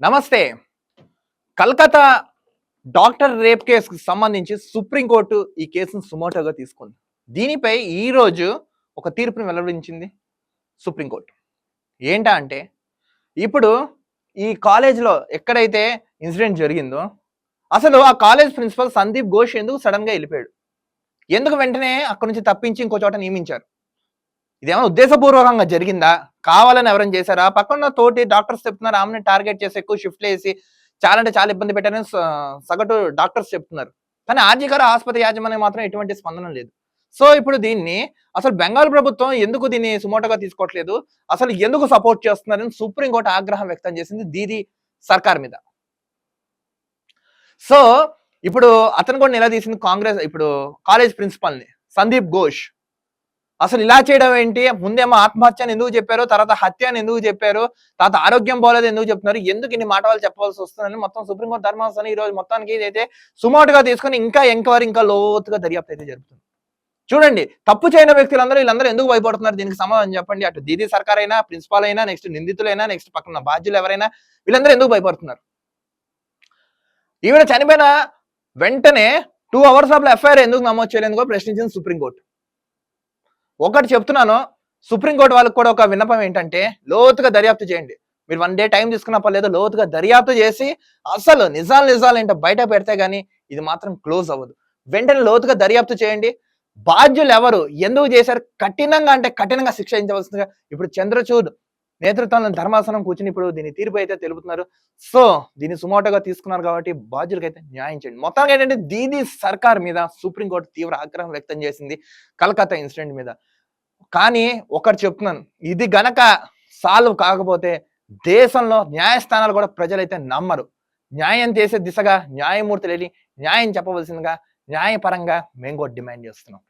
నమస్తే. Calcutta doctor rape కేసుకు సంబంధించి సుప్రీంకోర్టు ఈ కేసును సుమోటోగా తీసుకుంది. దీనిపై ఈరోజు ఒక తీర్పును వెల్లడించింది సుప్రీంకోర్టు. ఏంటా అంటే, ఇప్పుడు ఈ కాలేజ్‌లో ఎక్కడైతే ఇన్సిడెంట్ జరిగిందో, అసలు ఆ కాలేజ్ ప్రిన్సిపల్ సందీప్ ఘోష్ ఎందుకు సడెన్‌గా ఎళ్ళిపోయాడు? ఎందుకు వెంటనే అక్కడి నుంచి తప్పించి ఇంకో చోట నియమించారు? ఇదేమైనా ఉద్దేశపూర్వకంగా జరిగిందా? కావాలని ఎవరైనా చేశారా? పక్కన తోటి డాక్టర్స్ చెప్తున్నారు ఆమెని టార్గెట్ చేసి ఎక్కువ షిఫ్ట్‌లేసి చాలా అంటే చాలా ఇబ్బంది పెట్టారని సగటు డాక్టర్స్ చెప్తున్నారు. కానీ ఆర్జికర్ ఆసుపత్రి యాజమాన్యం మాత్రం ఎటువంటి స్పందన లేదు. సో, ఇప్పుడు దీన్ని అసలు బెంగాల్ ప్రభుత్వం ఎందుకు దీన్ని సుమోటోగా తీసుకోవట్లేదు? అసలు ఎందుకు సపోర్ట్ చేస్తున్నారని సుప్రీం కోర్ట్ ఆగ్రహం వ్యక్తం చేసింది దీదీ సర్కార్ మీద. సో, ఇప్పుడు అతను కూడా నిలదీసింది కాంగ్రెస్ ఇప్పుడు కాలేజ్ ప్రిన్సిపల్‌ని సందీప్ ఘోష్. అసలు ఇలా చేయడం ఏంటి? ముందేమో ఆత్మహత్య అని ఎందుకు చెప్పారు? తర్వాత హత్య అని ఎందుకు చెప్పారు? తర్వాత ఆరోగ్యం బాలేదు ఎందుకు చెప్తున్నారు? ఎందుకు ఇన్ని మాటలు చెప్పవలసి వస్తుందని మొత్తం సుప్రీంకోర్టు ధర్మాసనం ఈ రోజు మొత్తానికి ఇదైతే సుమోటుగా తీసుకొని ఇంకా ఎంక్వైరీ ఇంకా లోతుగా దర్యాప్తు అయితే జరుగుతుంది. చూడండి, తప్పు చేయని వ్యక్తులందరూ వీళ్ళందరూ ఎందుకు భయపడుతున్నారు? దీనికి సమాధానం చెప్పండి. అటు దీదీ సర్కార్ అయినా, ప్రిన్సిపాల్ అయినా, నెక్స్ట్ నిందితులైనా, నెక్స్ట్ పక్కన బాధ్యులు ఎవరైనా వీళ్ళందరూ ఎందుకు భయపడుతున్నారు? ఈవిడ చనిపోయిన వెంటనే 2 అవర్స్ లోపల ఎఫ్ఐఆర్ ఎందుకు నమోదు చేయలేదో ప్రశ్నించింది సుప్రీంకోర్టు. ఒకటి చెప్తున్నాను, సుప్రీంకోర్టు వాళ్ళకి కూడా ఒక విన్నపం ఏంటంటే, లోతుగా దర్యాప్తు చేయండి. మీరు 1 డే టైం తీసుకున్నా పర్లేదు, లోతుగా దర్యాప్తు చేసి అసలు నిజాలు ఏంటో బయట పెడితే గానీ ఇది మాత్రం క్లోజ్ అవ్వదు. వెంటనే లోతుగా దర్యాప్తు చేయండి. బాధ్యులు ఎవరు? ఎందుకు చేశారు? కఠినంగా అంటే కఠినంగా శిక్షించవలసిందిగా ఇప్పుడు చంద్రచూడ్ నేతృత్వంలో ధర్మాసనం కూర్చుని ఇప్పుడు దీని తీర్పు అయితే తెలుపుతున్నారు. సో, దీన్ని సుమోటోగా తీసుకున్నారు కాబట్టి బాధ్యులకైతే న్యాయం చేయండి. మొత్తానికి ఏంటంటే దీదీ సర్కార్ మీద సుప్రీంకోర్టు తీవ్ర ఆగ్రహం వ్యక్తం చేసింది కలకత్తా ఇన్సిడెంట్ మీద. కానీ ఒకటి చెప్తున్నాను, ఇది గనక సాల్వ్ కాకపోతే దేశంలో న్యాయస్థానాలు కూడా ప్రజలైతే నమ్మరు. న్యాయం చేసే దిశగా న్యాయమూర్తులు వెళ్ళి న్యాయం చెప్పవలసిందిగా న్యాయపరంగా మేము కూడా డిమాండ్ చేస్తున్నాం.